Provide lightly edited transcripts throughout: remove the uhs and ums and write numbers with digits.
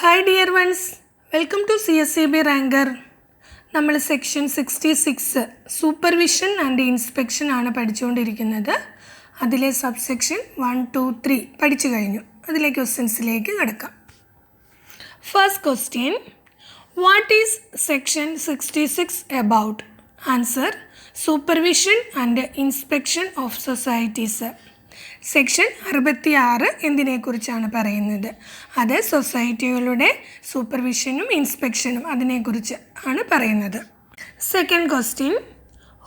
Hi dear ones, welcome to CSCB Ranker. നമ്മൾ section 66 supervision and inspection ആണ് പഠിച്ചുകൊണ്ടിരിക്കുന്നത്. അതിലെ സബ്സെക്ഷൻ 1, 2, 3 പഠിച്ചു കഴിഞ്ഞു. അതിലെ ക്വസ്റ്റ്യൻസിലേക്ക് കിടക്കാം. First question, what is section 66 about? Answer, supervision and inspection of societies. Section 66 എന്തിനെക്കുറിച്ചാണ് പറയുന്നത്? അത് സൊസൈറ്റികളുടെ സൂപ്പർവിഷനും ഇൻസ്പെക്ഷനും അതിനെക്കുറിച്ച് ആണ് പറയുന്നത്. Second question,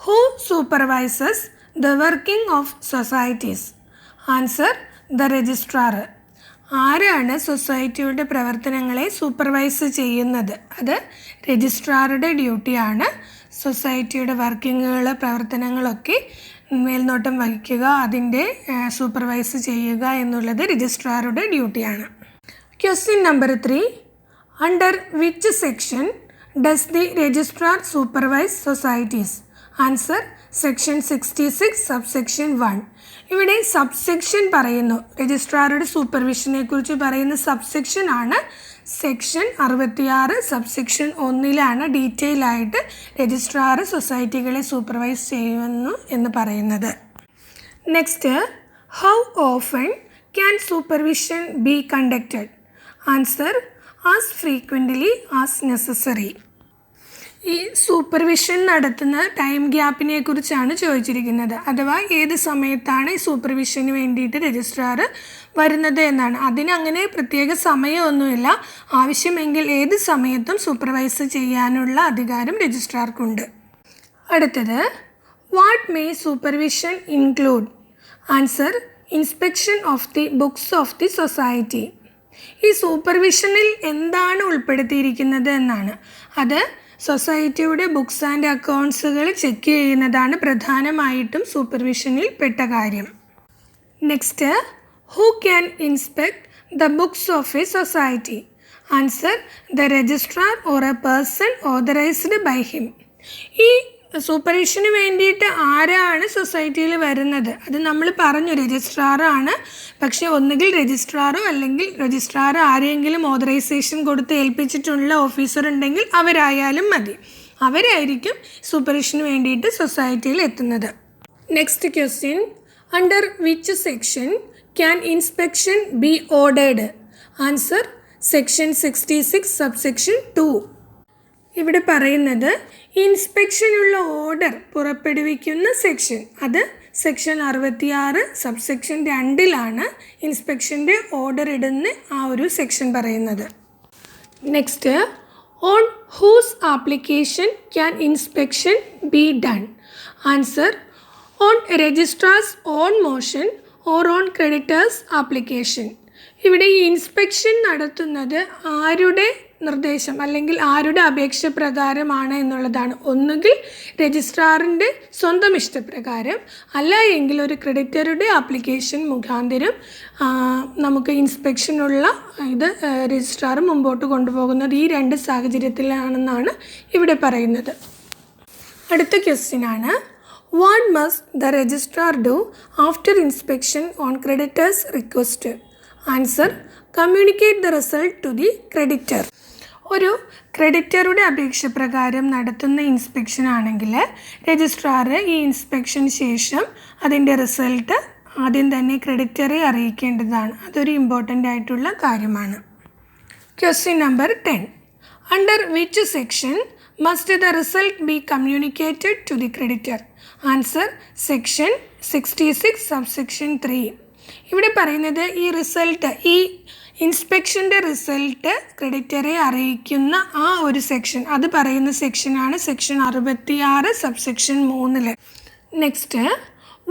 who supervises the working of societies? Answer, the registrar. ആരാണ് സൊസൈറ്റിയുടെ പ്രവർത്തനങ്ങളെ സൂപ്പർവൈസ് ചെയ്യുന്നത്? അത് രജിസ്ട്രാറുടെ ഡ്യൂട്ടിയാണ്. സൊസൈറ്റിയുടെ വർക്കിങ്ങുകൾ പ്രവർത്തനങ്ങളൊക്കെ മേൽനോട്ടം വഹിക്കുക, അതിൻ്റെ സൂപ്പർവൈസ് ചെയ്യുക എന്നുള്ളത് രജിസ്ട്രാറുടെ ഡ്യൂട്ടിയാണ്. Question number 3, under which section does the registrar supervise societies? Answer, section 66 subsection 1. ഇവിടെ സബ്സെക്ഷൻ പറയുന്നു, രജിസ്ട്രാറുടെ സൂപ്പർവിഷനെ കുറിച്ച് പറയുന്ന സബ്സെക്ഷൻ ആണ് സെക്ഷൻ 66 സബ്സെക്ഷൻ 1-ലാണ് ഡീറ്റെയിൽ ആയിട്ട് രജിസ്ട്രാർ സൊസൈറ്റികളെ സൂപ്പർവൈസ് ചെയ്യുന്നു എന്ന് പറയുന്നത്. Next, how often can supervision be conducted? Answer, as frequently as necessary. ഈ സൂപ്പർവിഷൻ നടത്തുന്ന ടൈം ഗ്യാപ്പിനെ കുറിച്ചാണ് ചോദിച്ചിരിക്കുന്നത്. അഥവാ ഏത് സമയത്താണ് ഈ സൂപ്പർവിഷന് വേണ്ടിയിട്ട് രജിസ്ട്രാർ വരുന്നത് എന്നാണ്. അതിനങ്ങനെ പ്രത്യേക സമയമൊന്നുമില്ല. ആവശ്യമെങ്കിൽ ഏത് സമയത്തും സൂപ്പർവൈസ് ചെയ്യാനുള്ള അധികാരം രജിസ്ട്രാർക്കുണ്ട്. അടുത്തത്, what may supervision include? Answer, inspection of the books of the society. ഈ സൂപ്പർവിഷനിൽ എന്താണ് ഉൾപ്പെടുത്തിയിരിക്കുന്നത് എന്നാണ്. അത് സൊസൈറ്റിയുടെ ബുക്സ് ആൻഡ് അക്കൗണ്ട്സുകൾ ചെക്ക് ചെയ്യുന്നതാണ് പ്രധാനമായിട്ടും സൂപ്പർവിഷനിൽ പെട്ട കാര്യം. Next, who can inspect the books of a society? Answer, the registrar or a person authorised by him. ഈ സൂപ്പർവിഷന് വേണ്ടിയിട്ട് ആരാണ് സൊസൈറ്റിയിൽ വരുന്നത്? അത് നമ്മൾ പറഞ്ഞു, രജിസ്ട്രാറാണ്. പക്ഷേ ഒന്നുകിൽ രജിസ്ട്രാറോ അല്ലെങ്കിൽ രജിസ്ട്രാർ ആരെങ്കിലും ഓതറൈസേഷൻ കൊടുത്ത് ഏൽപ്പിച്ചിട്ടുള്ള ഓഫീസർ ഉണ്ടെങ്കിൽ അവരായാലും മതി. അവരായിരിക്കും സൂപ്പർവിഷന് വേണ്ടിയിട്ട് സൊസൈറ്റിയിൽ എത്തുന്നത്. Next question, under which section can inspection be ordered? Answer, section 66 subsection 2. ഇവിടെ പറയുന്നത് ഇൻസ്പെക്ഷനുള്ള ഓർഡർ പുറപ്പെടുവിക്കുന്ന സെക്ഷൻ, അത് സെക്ഷൻ 66 സബ്സെക്ഷൻ 2-ലാണ് ഇൻസ്പെക്ഷൻ്റെ ഓർഡർ ഇടുന്ന ആ ഒരു സെക്ഷൻ പറയുന്നത്. Next, on whose application can inspection be done? Answer, on registrar's on motion or on creditors application. ഇവിടെ ഈ ഇൻസ്പെക്ഷൻ നടത്തുന്നത് ആരുടെ നിർദ്ദേശം അല്ലെങ്കിൽ ആരുടെ അപേക്ഷ പ്രകാരമാണ് എന്നുള്ളതാണ്. ഒന്നുകിൽ രജിസ്ട്രാറിൻ്റെ സ്വന്തം ഇഷ്ടപ്രകാരം, അല്ല എങ്കിൽ ഒരു ക്രെഡിറ്ററുടെ ആപ്ലിക്കേഷൻ മുഖാന്തരം നമുക്ക് ഇൻസ്പെക്ഷനുള്ള ഇത് രജിസ്ട്രാർ മുമ്പോട്ട് കൊണ്ടുപോകുന്നത് ഈ 2 സാഹചര്യത്തിലാണെന്നാണ് ഇവിടെ പറയുന്നത്. അടുത്ത ക്വസ്റ്റ്യനാണ്, what must the registrar do after inspection on creditors request? Answer, communicate the result to the creditor. ഒരു ക്രെഡിറ്ററുടെ അപേക്ഷ പ്രകാരം നടത്തുന്ന ഇൻസ്പെക്ഷൻ ആണെങ്കിൽ രജിസ്ട്രാർ ഈ ഇൻസ്പെക്ഷന് ശേഷം അതിൻ്റെ റിസൾട്ട് ആദ്യം തന്നെ ക്രെഡിറ്ററെ അറിയിക്കേണ്ടതാണ്. അതൊരു ഇമ്പോർട്ടൻ്റ് ആയിട്ടുള്ള കാര്യമാണ്. Question number 10, under which section must the result be communicated to the creditor? Answer, section 66 subsection 3. ഇവിടെ പറയുന്നത് ഈ റിസൾട്ട്, ഈ ഇൻസ്പെക്ഷൻ്റെ റിസൾട്ട് ക്രെഡിറ്ററെ അറിയിക്കുന്ന ആ ഒരു സെക്ഷൻ, അത് പറയുന്ന സെക്ഷനാണ് section 66 subsection 3. Next,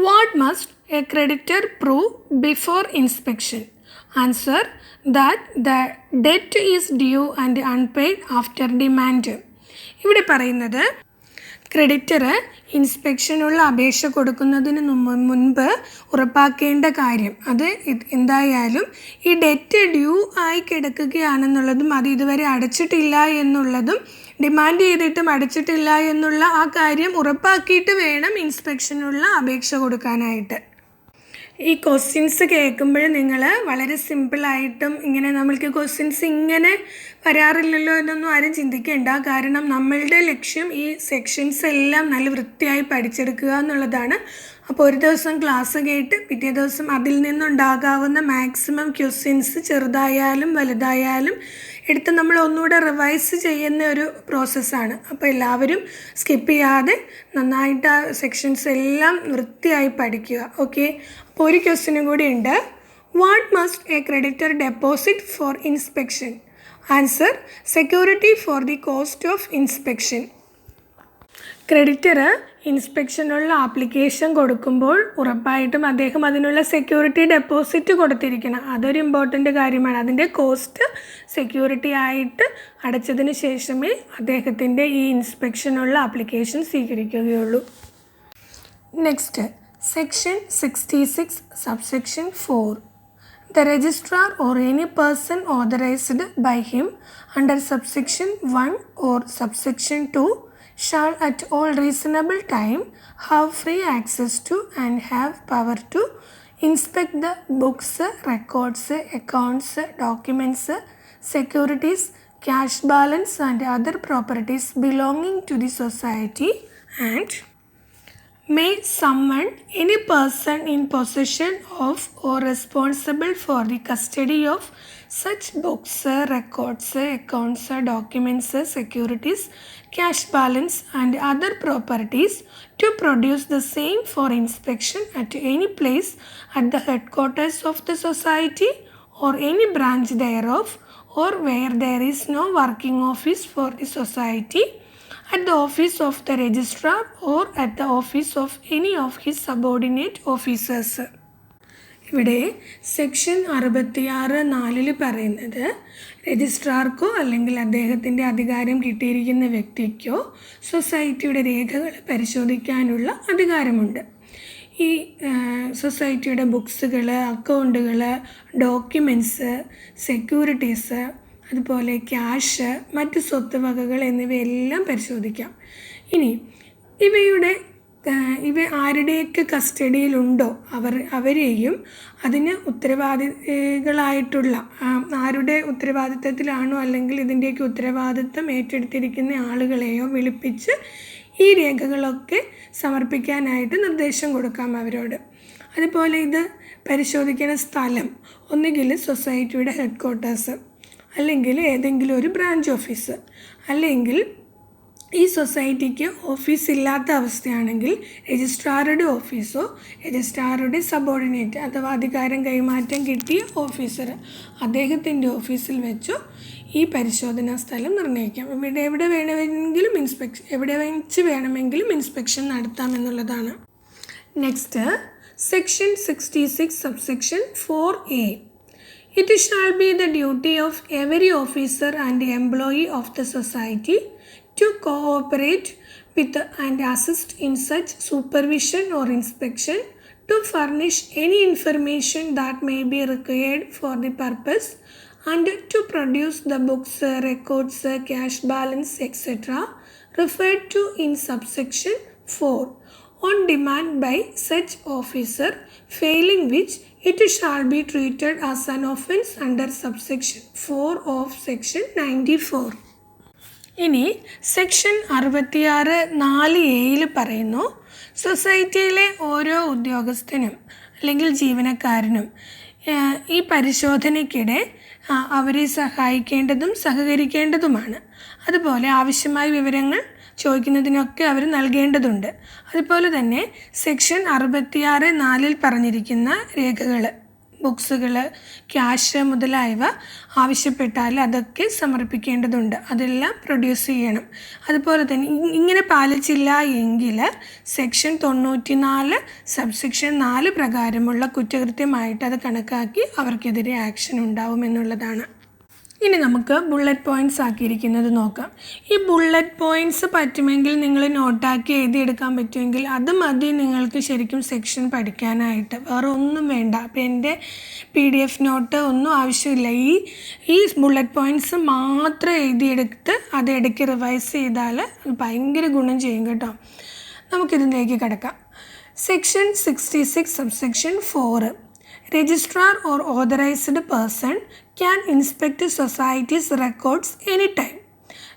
what must a creditor prove before inspection? Answer, that the debt is due and unpaid after demand. ഇവിടെ പറയുന്നത് ക്രെഡിറ്റർ ഇൻസ്പെക്ഷനുള്ള അപേക്ഷ കൊടുക്കുന്നതിന് മുൻപ് ഉറപ്പാക്കേണ്ട കാര്യം, അത് എന്തായാലും ഈ ഡെറ്റ് ഡ്യൂ ആയി കിടക്കുകയാണെന്നുള്ളതും അത് ഇതുവരെ അടച്ചിട്ടില്ല എന്നുള്ളതും ഡിമാൻഡ് ചെയ്തിട്ടും അടച്ചിട്ടില്ല എന്നുള്ള ആ കാര്യം ഉറപ്പാക്കിയിട്ട് വേണം ഇൻസ്പെക്ഷനുള്ള അപേക്ഷ കൊടുക്കാനായിട്ട്. ഈ ക്വസ്റ്റ്യൻസ് കേൾക്കുമ്പോൾ നിങ്ങൾ വളരെ സിമ്പിളായിട്ടും ഇങ്ങനെ നമ്മൾക്ക് ക്വസ്റ്റ്യൻസ് ഇങ്ങനെ വരാറില്ലല്ലോ എന്നൊന്നും ആരും ചിന്തിക്കേണ്ട. കാരണം നമ്മളുടെ ലക്ഷ്യം ഈ സെക്ഷൻസ് എല്ലാം നല്ല വൃത്തിയായി പഠിച്ചെടുക്കുക എന്നുള്ളതാണ്. അപ്പോൾ ഒരു ദിവസം ക്ലാസ് കേട്ട് പിറ്റേ ദിവസം അതിൽ നിന്നുണ്ടാകാവുന്ന മാക്സിമം ക്വസ്റ്റ്യൻസ് ചെറുതായാലും വലുതായാലും എടുത്ത് നമ്മൾ ഒന്നുകൂടെ റിവൈസ് ചെയ്യുന്ന ഒരു പ്രോസസ്സാണ്. അപ്പോൾ എല്ലാവരും സ്കിപ്പ് ചെയ്യാതെ നന്നായിട്ട് ആ സെക്ഷൻസ് എല്ലാം വൃത്തിയായി പഠിക്കുക. ഓക്കെ, അപ്പോൾ ഒരു ക്വസ്റ്റ്യനും കൂടി ഉണ്ട്. What must a creditor deposit for inspection? Answer: security for the cost of inspection. Creditor ഇൻസ്പെക്ഷനുള്ള ആപ്ലിക്കേഷൻ കൊടുക്കുമ്പോൾ ഉറപ്പായിട്ടും അദ്ദേഹം അതിനുള്ള സെക്യൂരിറ്റി ഡെപ്പോസിറ്റ് കൊടുത്തിരിക്കണം. അതൊരു ഇമ്പോർട്ടൻ്റ് കാര്യമാണ്. അതിൻ്റെ കോസ്റ്റ് സെക്യൂരിറ്റി ആയിട്ട് അടച്ചതിന് ശേഷമേ അദ്ദേഹത്തിൻ്റെ ഈ ഇൻസ്പെക്ഷനുള്ള ആപ്ലിക്കേഷൻ സ്വീകരിക്കുകയുള്ളൂ. Next, section 66 subsection 4. The registrar or any person authorized by him under subsection 1 or subsection 2 shall at all reasonable time have free access to and have power to inspect the books, records, accounts, documents, securities, cash balance and other properties belonging to the society, and may summon any person in possession of or responsible for the custody of such books, records, accounts, documents, securities, cash balance and other properties to produce the same for inspection at any place at the headquarters of the society or any branch thereof, or where there is no working office for the society, at the office of the registrar or at the office of any of his subordinate officers. ഇവിടെ section 66(4) പറയുന്നത് രജിസ്ട്രാർക്കോ അല്ലെങ്കിൽ അദ്ദേഹത്തിൻ്റെ അധികാരം കിട്ടിയിരിക്കുന്ന വ്യക്തിക്കോ സൊസൈറ്റിയുടെ രേഖകൾ പരിശോധിക്കാനുള്ള അധികാരമുണ്ട്. ഈ സൊസൈറ്റിയുടെ ബുക്സുകൾ, അക്കൗണ്ടുകൾ, ഡോക്യുമെൻറ്റ്സ്, സെക്യൂരിറ്റീസ്, അതുപോലെ ക്യാഷ്, മറ്റ് സ്വത്ത് വകകൾ എന്നിവയെല്ലാം പരിശോധിക്കാം. ഇനി ഇവ ആരുടെയൊക്കെ കസ്റ്റഡിയിലുണ്ടോ അവരെയും അതിന് ഉത്തരവാദികളായിട്ടുള്ള ആരുടെ ഉത്തരവാദിത്തത്തിലാണോ അല്ലെങ്കിൽ ഇതിൻ്റെയൊക്കെ ഉത്തരവാദിത്തം ഏറ്റെടുത്തിരിക്കുന്ന ആളുകളെയോ വിളിപ്പിച്ച് ഈ രേഖകളൊക്കെ സമർപ്പിക്കാനായിട്ട് നിർദ്ദേശം കൊടുക്കാം അവരോട്. അതുപോലെ ഇത് പരിശോധിക്കുന്ന സ്ഥലം ഒന്നുകിൽ സൊസൈറ്റിയുടെ ഹെഡ്ക്വാർട്ടേഴ്സ്, അല്ലെങ്കിൽ ഏതെങ്കിലും ഒരു ബ്രാഞ്ച് ഓഫീസ്, അല്ലെങ്കിൽ ഈ സൊസൈറ്റിക്ക് ഓഫീസ് ഇല്ലാത്ത അവസ്ഥയാണെങ്കിൽ രജിസ്ട്രാറുടെ ഓഫീസോ രജിസ്ട്രാറുടെ സബോർഡിനേറ്റ് അഥവാ അധികാരം കൈമാറ്റം കിട്ടിയ ഓഫീസർ അദ്ദേഹത്തിൻ്റെ ഓഫീസിൽ വെച്ചോ ഈ പരിശോധനാ സ്ഥലം നിർണ്ണയിക്കാം. എവിടെ വെച്ച് വേണമെങ്കിലും ഇൻസ്പെക്ഷൻ നടത്താമെന്നുള്ളതാണ്. Next, section 66 subsection 4A. It shall be the duty of every officer and employee of the society to cooperate with and assist in such supervision or inspection, to furnish any information that may be required for the purpose, and to produce the books, records, cash balance, etc. referred to in subsection 4 on demand by such officer, failing which it shall be treated as an offence under subsection 4 of section 94. ഇനി section 66(4)(a) പറയുന്നു, സൊസൈറ്റിയിലെ ഓരോ ഉദ്യോഗസ്ഥനും അല്ലെങ്കിൽ ജീവനക്കാരനും ഈ പരിശോധനയ്ക്കിടെ അവരെ സഹായിക്കേണ്ടതും സഹകരിക്കേണ്ടതുമാണ്. അതുപോലെ ആവശ്യമായ വിവരങ്ങൾ ചോദിക്കുന്നതിനൊക്കെ അവർ നൽകേണ്ടതുണ്ട്. അതുപോലെ തന്നെ സെക്ഷൻ 66(4) പറഞ്ഞിരിക്കുന്ന രേഖകൾ, ബുക്സുകൾ, ക്യാഷ് മുതലായവ ആവശ്യപ്പെട്ടാൽ അതൊക്കെ സമർപ്പിക്കേണ്ടതുണ്ട്. അതെല്ലാം പ്രൊഡ്യൂസ് ചെയ്യണം. അതുപോലെ തന്നെ ഇങ്ങനെ പാലിച്ചില്ല എങ്കിൽ സെക്ഷൻ 94 subsection 4 പ്രകാരമുള്ള കുറ്റകൃത്യമായിട്ട് അത് കണക്കാക്കി അവർക്കെതിരെ ആക്ഷൻ ഉണ്ടാവുമെന്നുള്ളതാണ്. ഇനി നമുക്ക് ബുള്ളറ്റ് പോയിൻറ്റ്സ് ആക്കിയിരിക്കുന്നത് നോക്കാം. ഈ ബുള്ളറ്റ് പോയിൻറ്റ്സ് പറ്റുമെങ്കിൽ നിങ്ങൾ നോട്ടാക്കി എഴുതിയെടുക്കാൻ പറ്റുമെങ്കിൽ അത് മതി നിങ്ങൾക്ക് ശരിക്കും സെക്ഷൻ പഠിക്കാനായിട്ട്. വേറെ ഒന്നും വേണ്ട. അപ്പോൾ എൻ്റെ PDF നോട്ട് ഒന്നും ആവശ്യമില്ല. ഈ ബുള്ളറ്റ് പോയിൻറ്റ്സ് മാത്രം എഴുതിയെടുത്ത് അത് ഇടയ്ക്ക് റിവൈസ് ചെയ്താൽ അത് ഭയങ്കര ഗുണം ചെയ്യും കേട്ടോ. നമുക്കിതിലേക്ക് കിടക്കാം. Section 66 subsection 4. Registrar or authorized person can inspect society's records anytime.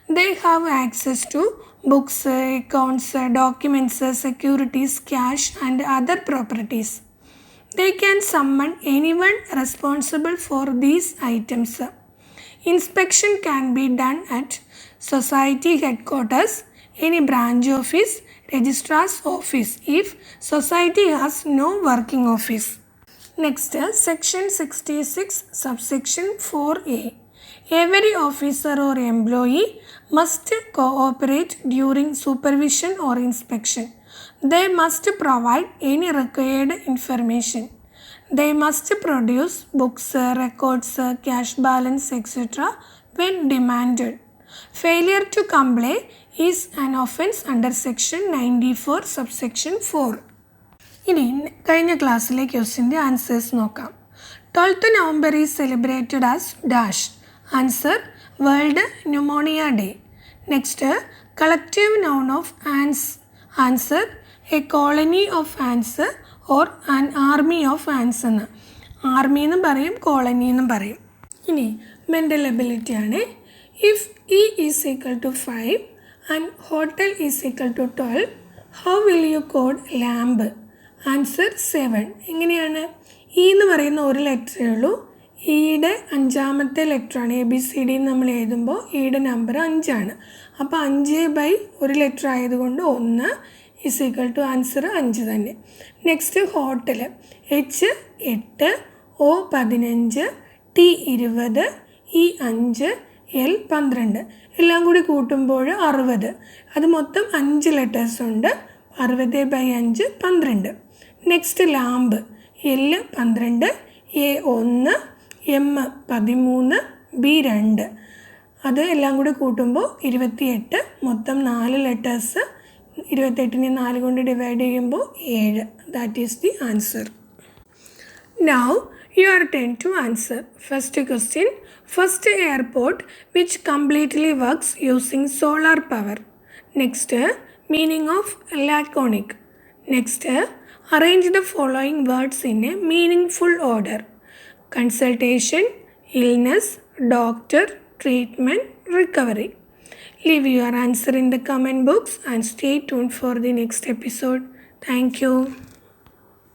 They have access to books, accounts, documents, securities, cash and other properties. They can summon anyone responsible for these items. Inspection can be done at society headquarters, any branch office, registrar's office if society has no working office. Next, section 66 subsection 4a. Every officer or employee must cooperate during supervision or inspection. They must provide any required information. They must produce books, records, cash balance, etc. when demanded. Failure to comply is an offence under section 94 subsection 4. ഇനി കഴിഞ്ഞ ക്ലാസ്സിലെ ക്വസ്റ്റ്യൻ്റെ answers നോക്കാം. 12th November is celebrated as dash. Answer world pneumonia day. Next collective noun of ants. Answer a colony of ants or an army of ants എന്ന്. Army എന്നും പറയും, colony എന്നും പറയും. ഇനി മെൻ്റൽ എബിലിറ്റി ആണ്. If E is equal to 5 and hotel is equal to 12, how will you code lamp? Answer 7. എങ്ങനെയാണ്? E എന്ന് പറയുന്ന ഒരു ലെറ്ററേ ഉള്ളൂ. ഇയുടെ 5ാമത്തെ ലെറ്ററാണ്. ABCD നമ്മൾ എഴുതുമ്പോൾ ഇയുടെ നമ്പർ 5 അപ്പോൾ 5 ഒരു ലെറ്റർ ആയതുകൊണ്ട് 1 ഈസ് ഈക്വൽ ടു ആൻസർ 5 തന്നെ. Next hotel. H 8, O 15, T 20, E 5, L 12. എല്ലാം കൂടി കൂട്ടുമ്പോൾ 60. അത് മൊത്തം 5 ലെറ്റേഴ്സ് ഉണ്ട്. 60/5 12. Next lamp. L 12, A 1, M 13, B 2. അത് എല്ലാം കൂടി കൂട്ടുമ്പോൾ 28. മൊത്തം 4 ലെറ്റേഴ്സ്. 28നെ 4 കൊണ്ട് ഡിവൈഡ് ചെയ്യുമ്പോൾ 7. That is the answer. Now your turn to answer. First question. First airport which completely works using solar power. Next, meaning of laconic. Next, arrange the following words in a meaningful order. Consultation, illness, doctor, treatment, recovery. Leave your answer in the comment box and stay tuned for the next episode. Thank you.